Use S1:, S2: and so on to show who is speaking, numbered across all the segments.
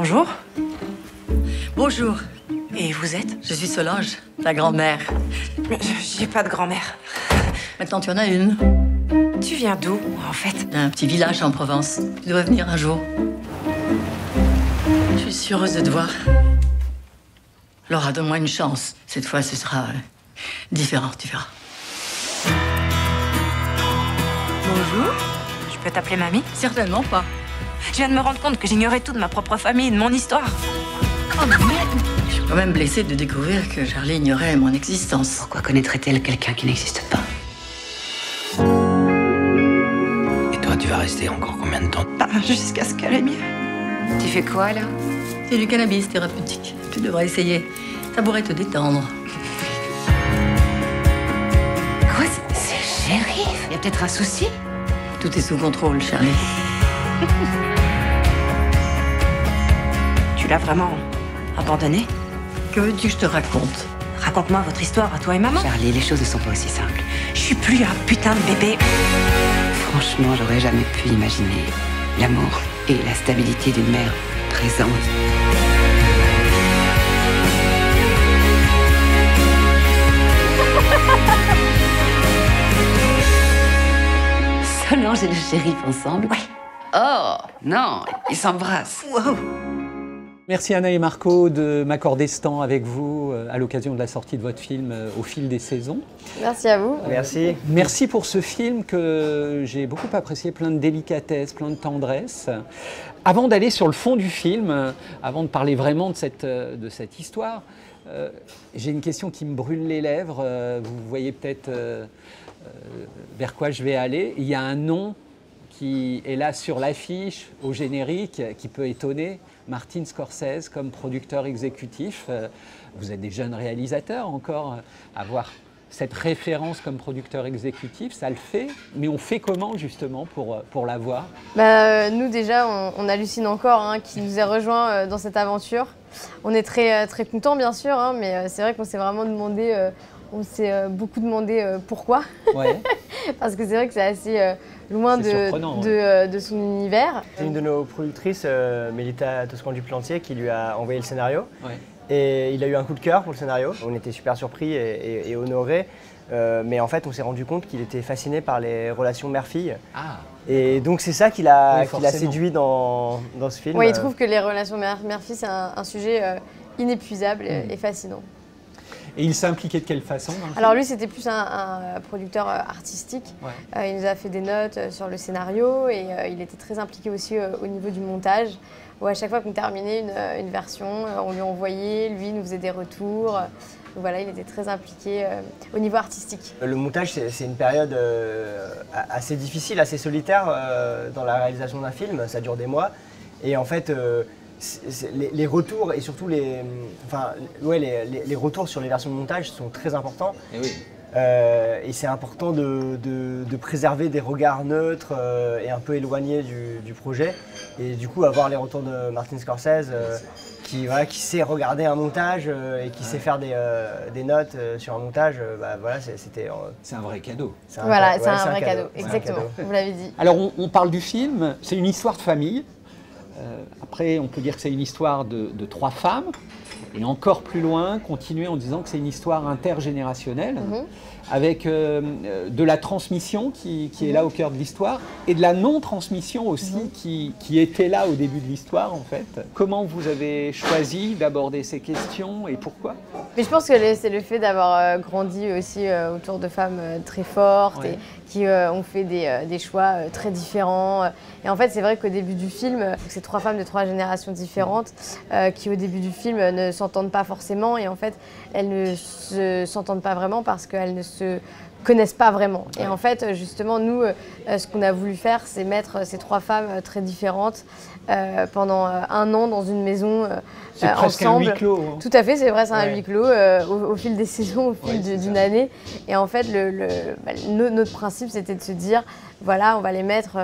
S1: Bonjour.
S2: Bonjour.
S1: Et vous êtes?
S2: Je suis Solange, ta grand-mère.
S1: J'ai pas de grand-mère.
S2: Maintenant, tu en as une.
S1: Tu viens d'où, en fait?
S2: D'un petit village en Provence. Tu devrais venir un jour. Je suis si heureuse de te voir. Laura, donne-moi une chance. Cette fois, ce sera différent, tu verras.
S1: Bonjour. Je peux t'appeler mamie?
S2: Certainement pas.
S1: Je viens de me rendre compte que j'ignorais tout de ma propre famille, de mon histoire.
S2: Oh merde! Je suis quand même blessée de découvrir que Charlie ignorait mon existence.
S3: Pourquoi connaîtrait-elle quelqu'un qui n'existe pas? Et toi, tu vas rester encore combien de temps?
S1: Jusqu'à ce qu'elle aille mieux.
S3: Tu fais quoi, là?
S2: C'est du cannabis thérapeutique. Tu devrais essayer. Ça pourrait te détendre.
S3: Quoi? C'est shérif? Il y a peut-être un souci?
S2: Tout est sous contrôle, Charlie.
S1: Tu l'as vraiment abandonné?
S2: Que veux-tu que je te raconte?
S1: Raconte-moi votre histoire à toi et maman.
S3: Charlie, les choses ne sont pas aussi simples.
S1: Je suis plus un putain de bébé.
S3: Franchement, j'aurais jamais pu imaginer l'amour et la stabilité d'une mère présente. Solange et le shérif ensemble?
S1: Ouais.
S3: Oh, non, ils s'embrassent.
S1: Wow.
S4: Merci Anna et Marco de m'accorder ce temps avec vous à l'occasion de la sortie de votre film Au fil des saisons.
S5: Merci à vous.
S6: Merci.
S4: Merci pour ce film que j'ai beaucoup apprécié, plein de délicatesse, plein de tendresse. Avant d'aller sur le fond du film, avant de parler vraiment de cette histoire, j'ai une question qui me brûle les lèvres. Vous voyez peut-être vers quoi je vais aller. Il y a un nom qui est là sur l'affiche, au générique, qui peut étonner. Martin Scorsese comme producteur exécutif. Vous êtes des jeunes réalisateurs encore. Avoir cette référence comme producteur exécutif, ça le fait. Mais on fait comment justement pour l'avoir?
S5: Nous déjà, on hallucine encore qu'il nous ait rejoint dans cette aventure. On est très, très contents bien sûr, mais c'est vrai qu'on s'est vraiment demandé, on s'est beaucoup demandé pourquoi.
S4: Ouais.
S5: Parce que c'est vrai que c'est assez loin de son univers.
S6: C'est une de nos productrices, Mélita Toscan-Duplantier, qui lui a envoyé le scénario.
S4: Ouais.
S6: Et il a eu un coup de cœur pour le scénario. On était super surpris et honorés. Mais en fait, on s'est rendu compte qu'il était fasciné par les relations mère-fille.
S4: Ah.
S6: Et donc c'est ça qui l'a
S4: forcément.
S6: séduit dans ce film.
S5: Oui, il trouve que les relations mère-fille, c'est un sujet inépuisable et fascinant.
S4: Et il s'est impliqué de quelle façon dans le
S5: Alors
S4: film?
S5: lui, c'était plus un producteur artistique.
S4: Ouais.
S5: Il nous a fait des notes sur le scénario et il était très impliqué aussi au niveau du montage, où à chaque fois qu'on terminait une version, on lui envoyait, lui il nous faisait des retours. Donc voilà, il était très impliqué au niveau artistique.
S6: Le montage, c'est une période assez difficile, assez solitaire dans la réalisation d'un film. Ça dure des mois. Et en fait, les retours et surtout les retours sur les versions de montage sont très importants.
S4: Et oui.
S6: Et c'est important de préserver des regards neutres et un peu éloignés du projet. Et du coup, avoir les retours de Martin Scorsese qui sait regarder un montage et qui sait faire des notes sur un montage, c'était...
S4: C'est un vrai cadeau.
S5: C'est un vrai cadeau, exactement, vous l'avez dit.
S4: Alors on parle du film, c'est une histoire de famille. Après, on peut dire que c'est une histoire de 3 femmes. Et encore plus loin, continuer en disant que c'est une histoire intergénérationnelle, avec de la transmission qui est là au cœur de l'histoire, et de la non-transmission aussi qui était là au début de l'histoire en fait. Comment vous avez choisi d'aborder ces questions et pourquoi?
S5: Mais je pense que c'est le fait d'avoir grandi aussi autour de femmes très fortes et qui ont fait des choix très différents. Et en fait, c'est vrai qu'au début du film, c'est 3 femmes de 3 générations différentes qui, au début du film, ne s'entendent pas forcément. Et en fait, elles ne s'entendent pas vraiment parce qu'elles ne se connaissent pas vraiment. Et en fait, justement, nous, ce qu'on a voulu faire, c'est mettre ces 3 femmes très différentes pendant 1 an dans une maison
S4: c'est presque
S5: ensemble.
S4: Un huis clos. Hein.
S5: Tout à fait, c'est vrai, c'est un huis clos au fil des saisons, au fil d'une année. Et en fait, notre principe, c'était de se dire, voilà, on va les mettre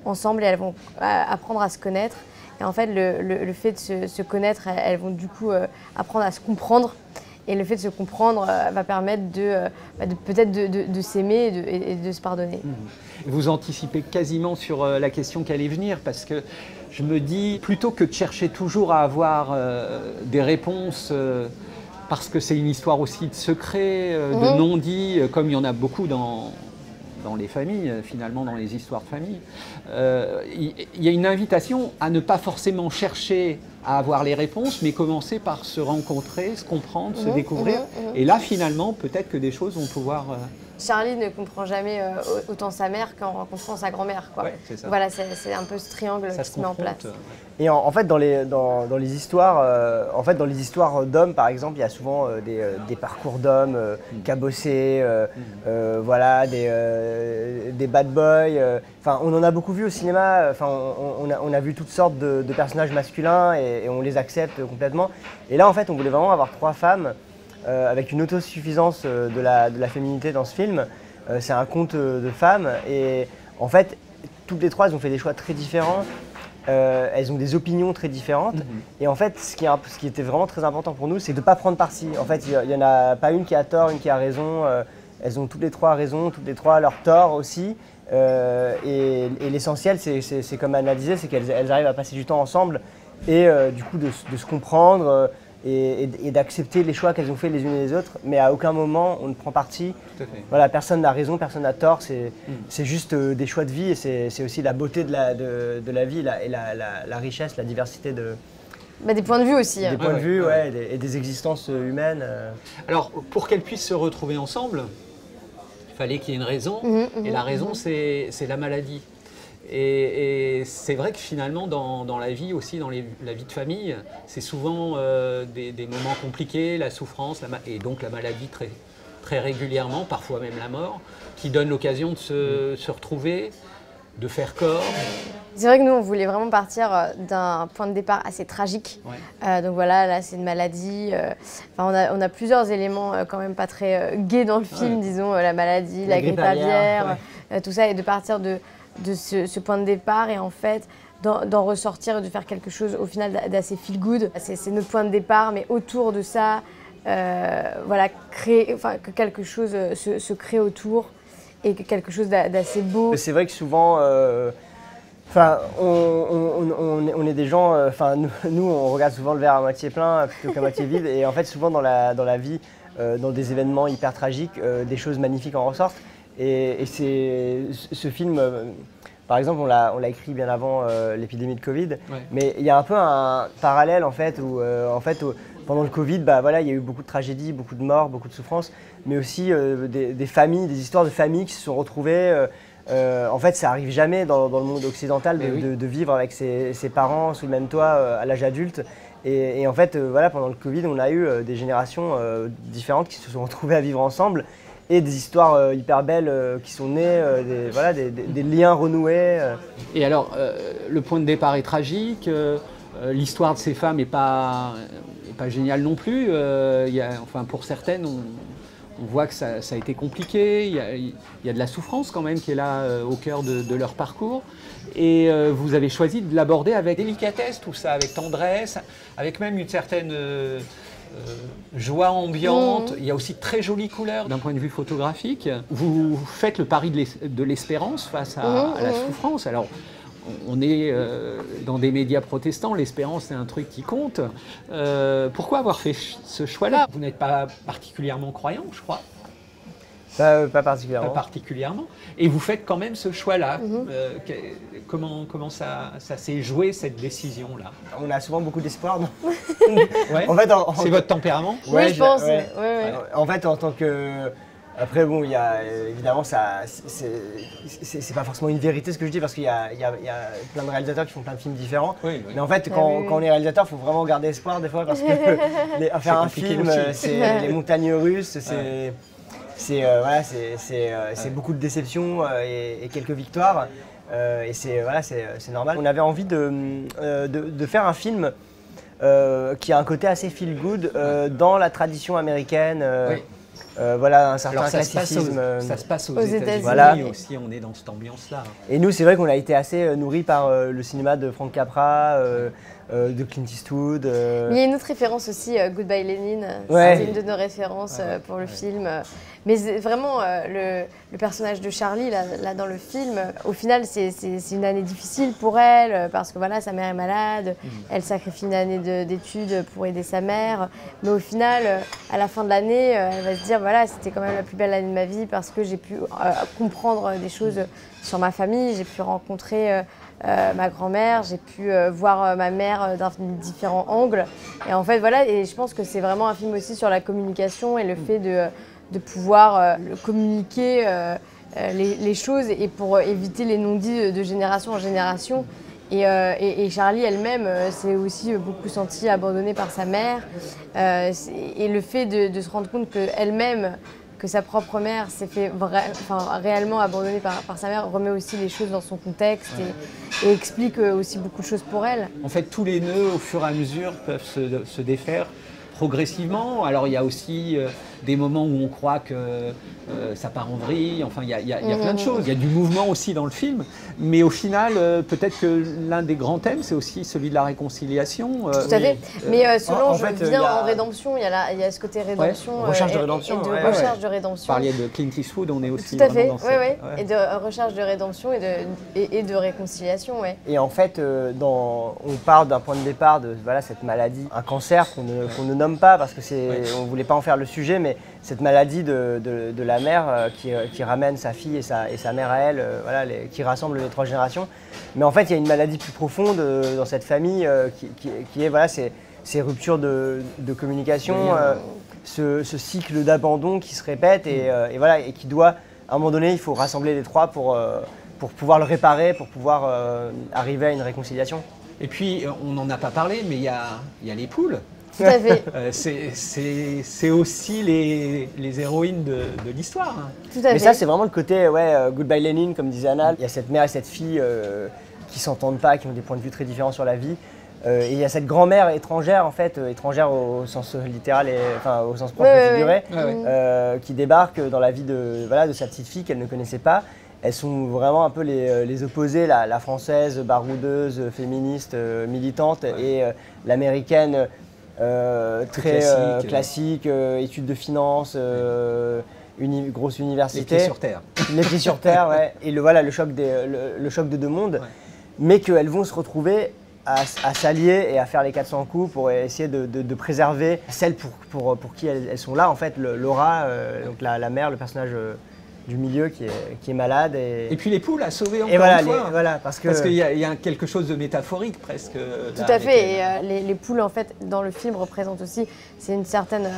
S5: ensemble et elles vont apprendre à se connaître. Et en fait, le fait de se connaître, elles vont du coup apprendre à se comprendre. Et le fait de se comprendre va permettre peut-être de s'aimer et de se pardonner.
S4: Vous anticipez quasiment sur la question qui allait venir, parce que je me dis, plutôt que de chercher toujours à avoir des réponses, parce que c'est une histoire aussi de secrets, de non-dits, comme il y en a beaucoup dans les familles, finalement, dans les histoires de famille, il y a une invitation à ne pas forcément chercher à avoir les réponses, mais commencer par se rencontrer, se comprendre, se découvrir. Et là, finalement, peut-être que des choses vont pouvoir...
S5: Charlie ne comprend jamais autant sa mère qu'en rencontrant sa grand-mère.
S4: Ouais, c'est ça.
S5: Voilà, c'est un peu ce triangle qui se met en place.
S6: Et en fait, dans les histoires d'hommes, par exemple, il y a souvent des parcours d'hommes cabossés, voilà, des bad boys. Enfin, on en a beaucoup vu au cinéma. Enfin, on a vu toutes sortes de personnages masculins et on les accepte complètement. Et là, en fait, on voulait vraiment avoir 3 femmes avec une autosuffisance de la féminité dans ce film. C'est un conte de femmes et en fait, toutes les 3, elles ont fait des choix très différents. Elles ont des opinions très différentes. Et en fait, ce qui était vraiment très important pour nous, c'est de ne pas prendre parti. En fait, il n'y en a pas une qui a tort, une qui a raison. Elles ont toutes les 3 raison, toutes les 3 leur tort aussi. Et l'essentiel, c'est comme Anna disait, c'est qu'elles arrivent à passer du temps ensemble et du coup de se comprendre et d'accepter les choix qu'elles ont fait les unes et les autres. Mais à aucun moment, on ne prend parti.
S4: Tout à fait.
S6: Voilà, personne n'a raison, personne n'a tort. C'est juste des choix de vie et c'est aussi la beauté de la vie et la richesse, la diversité
S5: des points de vue aussi.
S6: Des points de vue, et des existences humaines.
S4: Alors, pour qu'elles puissent se retrouver ensemble, il fallait qu'il y ait une raison. Et la raison, c'est la maladie. Et c'est vrai que finalement, dans la vie aussi, dans la vie de famille, c'est souvent des moments compliqués, la souffrance, et donc la maladie très, très régulièrement, parfois même la mort, qui donne l'occasion de se retrouver, de faire corps.
S5: C'est vrai que nous, on voulait vraiment partir d'un point de départ assez tragique. Donc voilà, là, c'est une maladie. On a plusieurs éléments quand même pas très gais dans le film, disons, la maladie, la grippe aviaire, tout ça, et de partir de ce point de départ et en fait d'en ressortir et de faire quelque chose au final d'assez feel good. C'est notre point de départ, mais autour de ça, voilà, que quelque chose se crée autour et que quelque chose d'assez beau.
S6: C'est vrai que souvent, on est des gens, nous on regarde souvent le verre à moitié plein plutôt qu'à moitié vide, et en fait souvent dans la vie, dans des événements hyper tragiques, des choses magnifiques en ressortent. Et ce film, par exemple, on l'a écrit bien avant l'épidémie de Covid, mais il y a un peu un parallèle en fait où pendant le Covid, il y a eu beaucoup de tragédies, beaucoup de morts, beaucoup de souffrances, mais aussi des familles, des histoires de familles qui se sont retrouvées. En fait, ça arrive jamais dans le monde occidental de vivre avec ses parents sous le même toit à l'âge adulte. Et en fait, pendant le Covid, on a eu des générations différentes qui se sont retrouvées à vivre ensemble. Et des histoires hyper belles qui sont nées, des liens renoués.
S4: Et alors, le point de départ est tragique, l'histoire de ces femmes n'est pas géniale non plus. Pour certaines, on voit que ça a été compliqué, il y a de la souffrance quand même qui est là au cœur de leur parcours. Et vous avez choisi de l'aborder avec délicatesse, tout ça, avec tendresse, avec même une certaine... joie ambiante. Il y a aussi de très jolies couleurs d'un point de vue photographique. Vous faites le pari de l'espérance face à la souffrance. Alors, on est dans des médias protestants, l'espérance c'est un truc qui compte. Pourquoi avoir fait ce choix-là? Vous n'êtes pas particulièrement croyant, je crois.
S6: Pas particulièrement.
S4: Pas particulièrement. Et vous faites quand même ce choix-là. Comment ça s'est joué, cette décision-là?
S6: On a souvent beaucoup d'espoir.
S4: En fait, c'est votre tempérament?
S5: Oui, je pense. Ouais.
S6: En fait, en tant que... Après, bon, il y a évidemment, c'est pas forcément une vérité ce que je dis, parce qu'il y a plein de réalisateurs qui font plein de films différents. Mais en fait, quand on est réalisateur, il faut vraiment garder espoir des fois, parce que faire un film, c'est les montagnes russes, c'est beaucoup de déceptions et quelques victoires. Et c'est normal. On avait envie de faire un film qui a un côté assez feel good dans la tradition américaine. Un certain classicisme.
S4: Ça se passe aux États-Unis aussi, on est dans cette ambiance-là.
S6: Et nous, c'est vrai qu'on a été assez nourris par le cinéma de Frank Capra, de Clint Eastwood.
S5: Il y a une autre référence aussi, Goodbye Lenin,
S6: Ouais.
S5: c'est une de nos références pour le film. Mais vraiment, le personnage de Charlie, là dans le film, au final, c'est une année difficile pour elle, parce que voilà, sa mère est malade, elle sacrifie une année d'études pour aider sa mère. Mais au final, à la fin de l'année, elle va se dire, voilà, c'était quand même la plus belle année de ma vie, parce que j'ai pu comprendre des choses sur ma famille, j'ai pu rencontrer ma grand-mère, j'ai pu voir ma mère d'un différent angle. Et en fait, voilà, et je pense que c'est vraiment un film aussi sur la communication et le fait de pouvoir communiquer les choses et pour éviter les non-dits de génération en génération. Et Charlie elle-même s'est aussi beaucoup sentie abandonnée par sa mère. Et le fait de se rendre compte qu'elle-même, que sa propre mère s'est fait réellement abandonnée par sa mère, remet aussi les choses dans son contexte et explique aussi beaucoup de choses pour elle.
S4: En fait, tous les nœuds, au fur et à mesure, peuvent se défaire progressivement. Alors, il y a aussi des moments où on croit que ça part en vrille. Enfin, il y a plein de choses. Il y a du mouvement aussi dans le film. Mais au final, peut-être que l'un des grands thèmes, c'est aussi celui de la réconciliation.
S5: Tout à fait. Mais Solange
S6: en fait,
S5: vient en rédemption. Il y a ce côté rédemption.
S6: Recherche de rédemption.
S5: Et de recherche de rédemption.
S4: Vous parliez de Clint Eastwood, on est aussi
S5: Tout à fait,
S4: vraiment dans cette...
S5: Et de recherche de rédemption et de réconciliation, ouais.
S6: Et en fait, on part d'un point de départ de voilà, cette maladie, un cancer qu'on ne nomme pas parce que on ne voulait pas en faire le sujet, mais cette maladie de la mère qui ramène sa fille et sa mère à elle, voilà, qui rassemble les 3 générations. Mais en fait, il y a une maladie plus profonde dans cette famille qui est voilà, ces ruptures de communication, ce cycle d'abandon qui se répète et voilà, et qui doit, à un moment donné, il faut rassembler les 3 pour pouvoir le réparer, pour pouvoir arriver à une réconciliation.
S4: Et puis, on n'en a pas parlé, mais il y a les poules.
S5: Tout à fait.
S4: C'est aussi les héroïnes de l'histoire. Hein.
S5: Tout à fait.
S6: Mais ça, c'est vraiment le côté Goodbye Lenin, comme disait Anna. Il y a cette mère et cette fille qui s'entendent pas, qui ont des points de vue très différents sur la vie. Et il y a cette grand-mère étrangère, en fait, étrangère au sens littéral et enfin au sens propre et figuré, qui débarque dans la vie de sa petite fille qu'elle ne connaissait pas. Elles sont vraiment un peu les opposés, la française baroudeuse, féministe, militante, et l'américaine très classique, études de finance, grosse université.
S4: Les pieds sur terre.
S6: Les pieds sur terre, ouais. Et le choc de 2 mondes, mais qu'elles vont se retrouver à s'allier et à faire les 400 coups pour essayer de préserver celles pour qui elles sont là. En fait, Laura, donc la mère, le personnage du milieu qui est malade. Et
S4: puis les poules à sauver encore
S6: une
S4: fois.
S6: Voilà, parce
S4: qu'il y a quelque chose de métaphorique presque.
S5: Tout à fait. Et les poules, en fait, dans le film, représentent aussi, c'est une certaine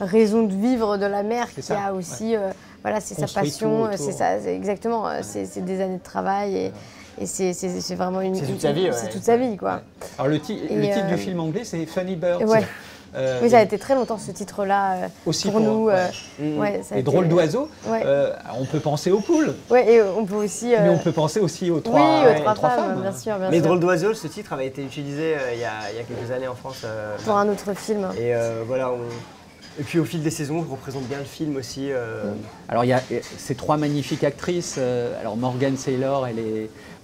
S5: raison de vivre de la mère qui a aussi, voilà, c'est sa passion, c'est ça, exactement, c'est des années de travail et c'est vraiment une...
S6: C'est toute sa vie,
S5: c'est toute sa vie, quoi.
S4: Alors le titre du film anglais, c'est Funny Birds.
S5: Ouais. Oui, ça a été très longtemps ce titre-là pour nous.
S4: Et Drôle d'oiseau, on peut penser aux poules.
S5: Oui, et on peut aussi.
S4: Mais on peut penser aussi aux 3
S5: femmes. Bien sûr.
S6: Mais Drôle d'oiseau, ce titre avait été utilisé il y a quelques années en France.
S5: Pour un autre film.
S6: Et voilà. Et puis au fil des saisons, on représente bien le film aussi.
S4: Alors il y a ces 3 magnifiques actrices. Alors Morgan Saylor,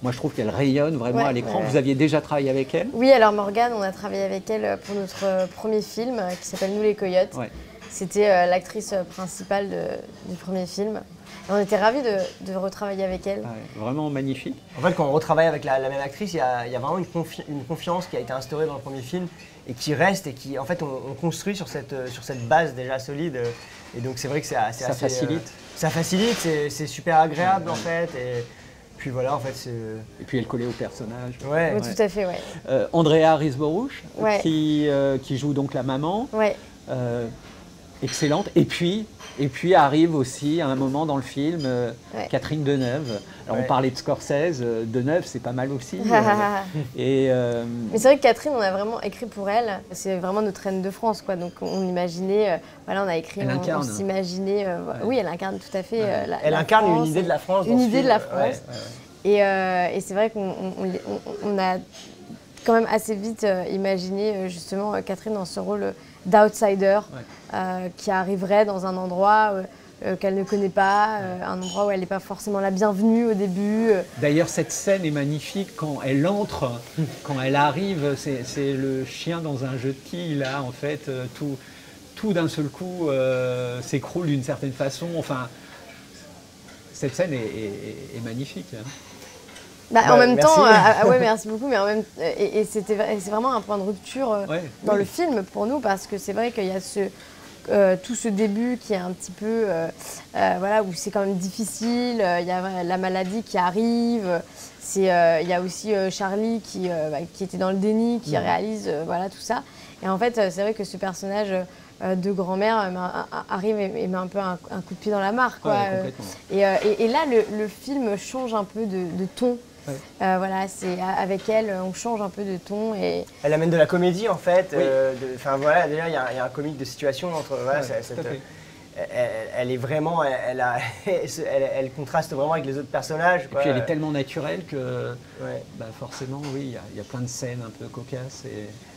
S4: moi je trouve qu'elle rayonne vraiment à l'écran. Vous aviez déjà travaillé avec elle?
S5: Oui, alors Morgan, on a travaillé avec elle pour notre premier film qui s'appelle Nous les Coyotes. Ouais. C'était l'actrice principale du premier film. Et on était ravis de retravailler avec elle.
S4: Vraiment magnifique.
S6: En fait, quand on retravaille avec la même actrice, il y a vraiment une confiance qui a été instaurée dans le premier film et qui reste et qui, en fait, on construit sur cette base déjà solide. Et donc c'est vrai que ça
S4: facilite.
S6: Ça facilite, c'est super agréable en fait. Et puis voilà, en fait, c'est...
S4: Et puis elle collait au personnage.
S5: Oui, tout à fait,
S4: Andrea Riseborough, qui joue donc la maman. Excellente. Et puis arrive aussi à un moment dans le film Catherine Deneuve. Alors on parlait de Scorsese, Deneuve c'est pas mal aussi.
S5: Mais c'est vrai que Catherine, on a vraiment écrit pour elle. C'est vraiment notre reine de France, quoi. Donc on imaginait, voilà, on a écrit, on s'imaginait. Oui, elle incarne tout à fait.
S6: Elle incarne une idée de la France.
S5: Une idée de la France. Et c'est vrai qu'on a quand même assez vite imaginé justement Catherine dans ce rôle d'outsider qui arriverait dans un endroit qu'elle ne connaît pas, un endroit où elle n'est pas forcément la bienvenue au début.
S4: D'ailleurs, cette scène est magnifique quand elle entre, quand elle arrive, c'est le chien dans un jeu de quilles, là, en fait, tout d'un seul coup s'écroule d'une certaine façon. Enfin, cette scène est magnifique. Hein.
S5: En même
S6: merci.
S5: temps, ouais, merci beaucoup, mais en même c'est vraiment un point de rupture dans le film pour nous, parce que c'est vrai qu'il y a tout ce début qui est un petit peu, voilà, où c'est quand même difficile, il y a la maladie qui arrive, il y a aussi Charlie qui était dans le déni, qui réalise voilà, tout ça. Et en fait, c'est vrai que ce personnage de grand-mère arrive et met un peu un coup de pied dans la mare, quoi. Et là, le film change un peu de ton. Ouais. Voilà, avec elle, on change un peu de ton.
S6: Elle amène de la comédie, en fait. Voilà, déjà, il y a un comique de situation entre... Voilà, elle est vraiment... Elle contraste vraiment avec les autres personnages. Quoi.
S4: Et puis elle est tellement naturelle que forcément, oui, il y a plein de scènes un peu cocasses.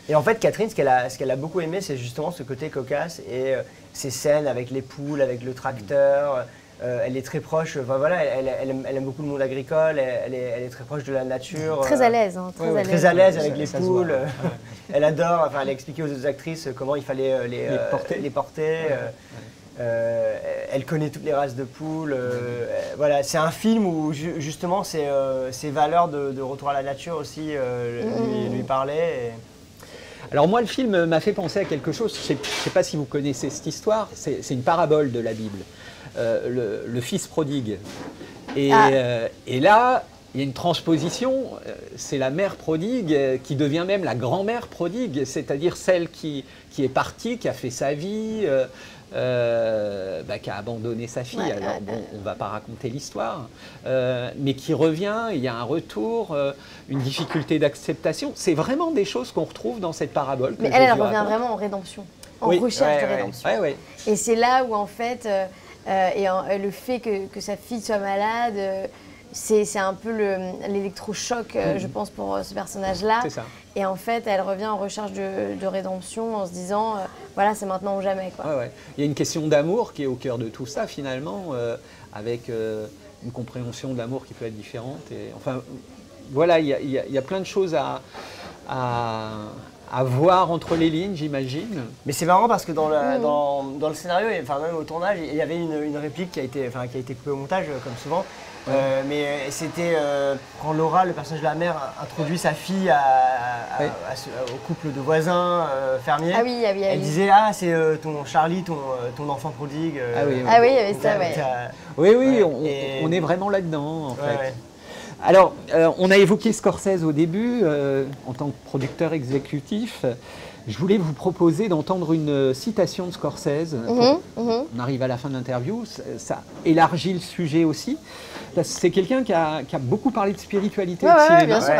S6: Et en fait, Catherine, ce qu'elle a beaucoup aimé, c'est justement ce côté cocasse et ces scènes avec les poules, avec le tracteur. Elle est très proche, voilà, elle aime beaucoup le monde agricole, elle est très proche de la nature.
S5: Très à l'aise, hein,
S6: très à l'aise avec les poules. Elle adore, enfin, elle a expliqué aux autres actrices comment il fallait les porter. Elle connaît toutes les races de poules. Voilà, c'est un film où justement ces valeurs de retour à la nature aussi lui parlaient.
S4: Alors moi, le film m'a fait penser à quelque chose, je ne sais pas si vous connaissez cette histoire, c'est une parabole de la Bible. Le fils prodigue. Et là, il y a une transposition, c'est la mère prodigue qui devient même la grand-mère prodigue, c'est-à-dire celle qui est partie, qui a fait sa vie, qui a abandonné sa fille. Alors bon, on ne va pas raconter l'histoire, mais qui revient, il y a un retour, une difficulté d'acceptation. C'est vraiment des choses qu'on retrouve dans cette parabole.
S5: Mais elle revient vraiment en rédemption, en recherche de rédemption. Et c'est là où en fait... le fait que sa fille soit malade, c'est un peu l'électrochoc, je pense, pour ce personnage-là.
S4: C'est ça.
S5: Et en fait, elle revient en recherche de rédemption en se disant, voilà, c'est maintenant ou jamais, quoi.
S4: Il y a une question d'amour qui est au cœur de tout ça, finalement, avec une compréhension de l'amour qui peut être différente. Et, enfin, voilà, il y a plein de choses à voir entre les lignes, j'imagine.
S6: Mais c'est marrant parce que dans le scénario, enfin même au tournage, il y avait une réplique qui a été coupée au montage, comme souvent. Mais c'était quand Laura, le personnage de la mère, introduit sa fille au couple de voisins fermiers.
S5: Ah oui,
S6: elle disait c'est ton Charlie, ton enfant prodigue.
S5: Il y avait ça,
S4: Oui, on est vraiment là-dedans, en fait. Alors, on a évoqué Scorsese au début, en tant que producteur exécutif. Je voulais vous proposer d'entendre une citation de Scorsese. On arrive à la fin de l'interview, ça élargit le sujet aussi. C'est quelqu'un qui a beaucoup parlé de spiritualité au cinéma.
S5: Bien sûr,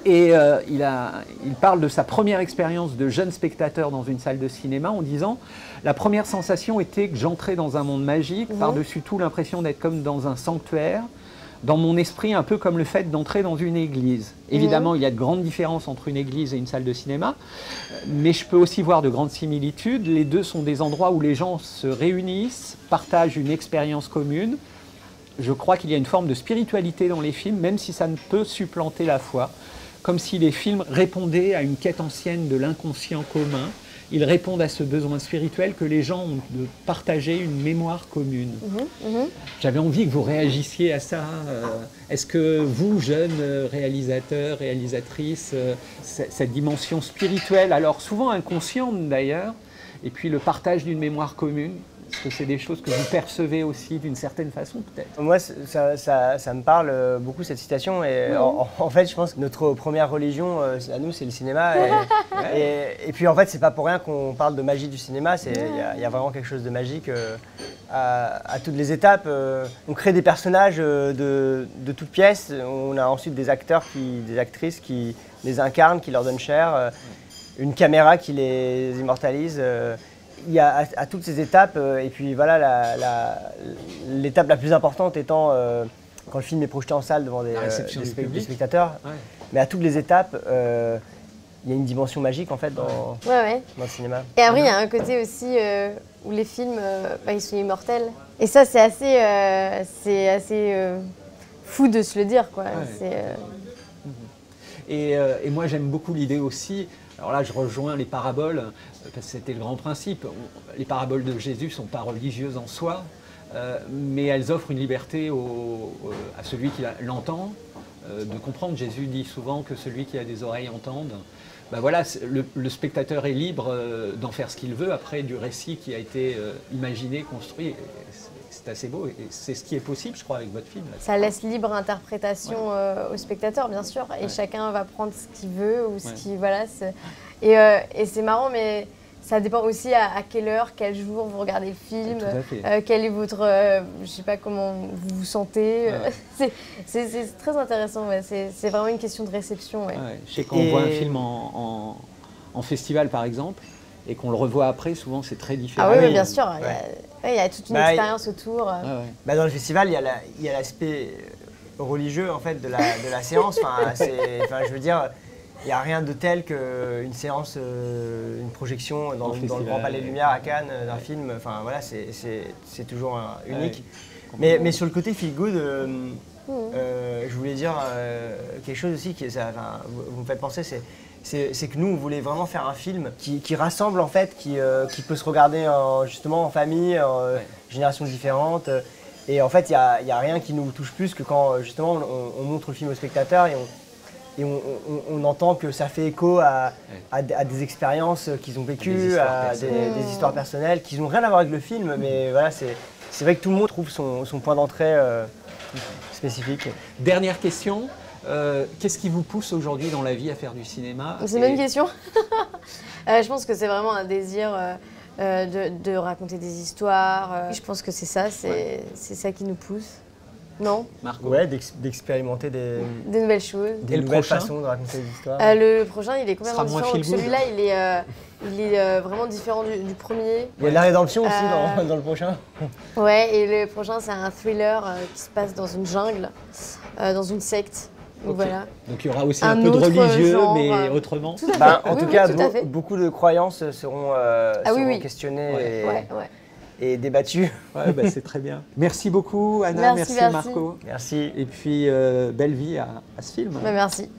S4: Et il parle de sa première expérience de jeune spectateur dans une salle de cinéma en disant « La première sensation était que j'entrais dans un monde magique, par-dessus tout l'impression d'être comme dans un sanctuaire. Dans mon esprit, un peu comme le fait d'entrer dans une église. Évidemment, il y a de grandes différences entre une église et une salle de cinéma, mais je peux aussi voir de grandes similitudes. Les deux sont des endroits où les gens se réunissent, partagent une expérience commune. Je crois qu'il y a une forme de spiritualité dans les films, même si ça ne peut supplanter la foi, comme si les films répondaient à une quête ancienne de l'inconscient commun. Ils répondent à ce besoin spirituel que les gens ont de partager une mémoire commune. J'avais envie que vous réagissiez à ça. Est-ce que vous, jeunes réalisateurs, réalisatrices, cette dimension spirituelle, alors souvent inconsciente d'ailleurs, et puis le partage d'une mémoire commune, est-ce que c'est des choses que vous percevez aussi d'une certaine façon, peut-être?
S6: Moi, ça me parle beaucoup, cette citation. Et en fait, je pense que notre première religion, à nous, c'est le cinéma. Et puis, en fait, c'est pas pour rien qu'on parle de magie du cinéma. Il y a vraiment quelque chose de magique à toutes les étapes. On crée des personnages de toutes pièces. On a ensuite des acteurs, des actrices qui les incarnent, qui leur donnent chair. Une caméra qui les immortalise. Il y a à toutes ces étapes, et puis voilà, l'étape la plus importante étant quand le film est projeté en salle devant des spectateurs. Mais à toutes les étapes, il y a une dimension magique en fait dans le cinéma.
S5: Et après, il y a un côté aussi où les films, ils sont immortels. Et ça, c'est assez fou de se le dire, quoi.
S4: Ouais. Et moi, j'aime beaucoup l'idée aussi. Alors là, je rejoins les paraboles, parce que c'était le grand principe. Les paraboles de Jésus ne sont pas religieuses en soi, mais elles offrent une liberté à celui qui l'entend de comprendre. Jésus dit souvent que celui qui a des oreilles entende. Ben voilà, le spectateur est libre d'en faire ce qu'il veut après du récit qui a été imaginé, construit. C'est assez beau et c'est ce qui est possible, je crois, avec votre film. Là.
S5: Ça laisse libre interprétation au spectateur, bien sûr, et chacun va prendre ce qu'il veut ou ce qui, voilà. Et c'est marrant, mais ça dépend aussi à quelle heure, quel jour vous regardez le film, quel est votre, je sais pas comment vous vous sentez. Ouais. C'est très intéressant. Ouais. C'est vraiment une question de réception. Ouais.
S4: Ouais. Je sais qu'on voit un film en festival, par exemple. Et qu'on le revoit après, souvent c'est très différent.
S5: Ah oui, bien sûr, il y a toute une expérience autour.
S6: Dans le festival, il y a l'aspect religieux en fait, de la séance. Je veux dire, il n'y a rien de tel qu'une séance, une projection dans le Grand Palais Lumière à Cannes d'un film. Enfin, voilà, c'est toujours unique. Mais sur le côté feel good, je voulais dire quelque chose aussi, vous me faites penser, c'est que nous, on voulait vraiment faire un film qui rassemble, en fait, qui peut se regarder justement en famille, en générations différentes. Et en fait, il n'y a rien qui nous touche plus que quand, justement, on montre le film au spectateur et on entend que ça fait écho à des expériences qu'ils ont vécues, à des histoires personnelles qui n'ont rien à voir avec le film. Mais voilà, c'est vrai que tout le monde trouve son point d'entrée spécifique.
S4: Dernière question. Qu'est-ce qui vous pousse aujourd'hui dans la vie à faire du cinéma?
S5: C'est une bonne question. Je pense que c'est vraiment un désir de raconter des histoires. Je pense que c'est ça, c'est ça qui nous pousse. Non?
S6: Marco? Ouais, d'expérimenter des
S5: nouvelles choses.
S6: Des nouvelles façons de raconter des histoires.
S5: Le prochain, il est complètement différent. Donc celui-là, il est vraiment différent du premier.
S6: Il y a de la rédemption aussi dans le prochain.
S5: Ouais, et le prochain, c'est un thriller qui se passe dans une jungle, dans une secte. Donc, voilà.
S4: Donc il y aura aussi un peu de religieux, genre, mais autrement.
S6: En tout cas, beaucoup de croyances seront questionnées et débattues.
S4: Ouais, c'est très bien. Merci beaucoup Anna, merci Marco.
S6: Merci.
S4: Et puis belle vie à ce film.
S5: Merci.